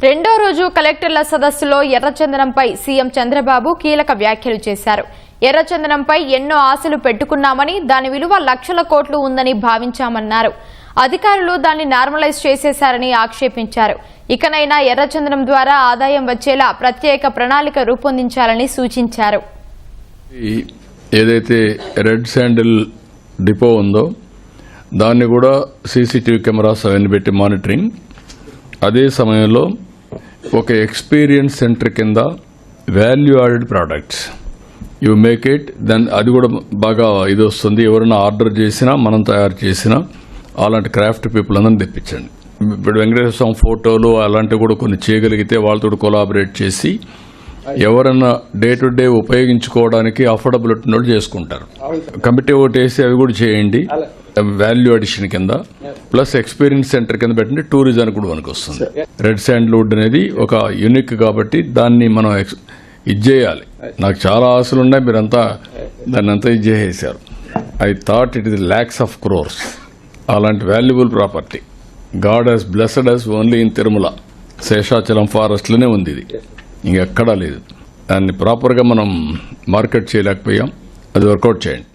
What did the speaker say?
రెండో రోజు కలెక్టర్ల సదస్సులో ఎర్రచందనంపై సీఎం చంద్రబాబు కీలక వ్యాఖ్యలు చేశారు. ఎర్రచందనంపై ఎన్నో ఆశలు పెట్టుకున్నామని, దాని విలువ లక్షల కోట్లు ఉందని భావించామన్నారు. అధికారులు దాన్ని నార్మలైజ్ చేసేశారని ఆక్షేపించారు. ఇకనైనా ఎర్రచందనం ద్వారా ఆదాయం వచ్చేలా ప్రత్యేక ప్రణాళిక రూపొందించాలని సూచించారు. ఏదైతే రెడ్ శాండిల్ డిపో ఉందో దాన్ని కూడా సీసీటీవీ కెమెరాస్ అవన్నీ పెట్టి మానిటరింగ్, అదే సమయంలో ఒక ఎక్స్పీరియన్స్ సెంటర్ కింద value added products you make it, then అది కూడా బాగా ఇది వస్తుంది. ఎవరైనా ఆర్డర్ చేసినా మనం తయారు చేసినా అలాంటి క్రాఫ్ట్ పీపుల్ అందరిని తెప్పించండి. ఇప్పుడు వెంకటేశ్వర స్వామి ఫోటోలు అలాంటివి కూడా కొన్ని చేయగలిగితే వాళ్ళతో కొలాబరేట్ చేసి ఎవరన్నా డే టు డే ఉపయోగించుకోవడానికి అఫోర్డబిలిటీ నోట్ చేసుకుంటారు. కమిటీ ఒకటి వేసి అవి కూడా చేయండి. వాల్యూ అడిషన్ కింద ప్లస్ ఎక్స్పీరియన్స్ సెంటర్ కింద పెట్టండి. టూరిజం కూడా మనకు వస్తుంది. రెడ్ శాండ్వుడ్ అనేది ఒక యూనిక్ కాబట్టి దాన్ని మనం ఇది చేయాలి. నాకు చాలా ఆశలు ఉన్నాయి, మీరంతా దాన్ని అంతా ఇది చేసేసారు. I thought it is lakhs of crores. అలాంటి valuable property God has blessed us only in Tirumala. Seshachalam ఫారెస్ట్లోనే ఉంది ఇది, ఇంకెక్కడా లేదు. దాన్ని ప్రాపర్గా మనం మార్కెట్ చేయలేకపోయాం. అది వర్కౌట్ చేయండి.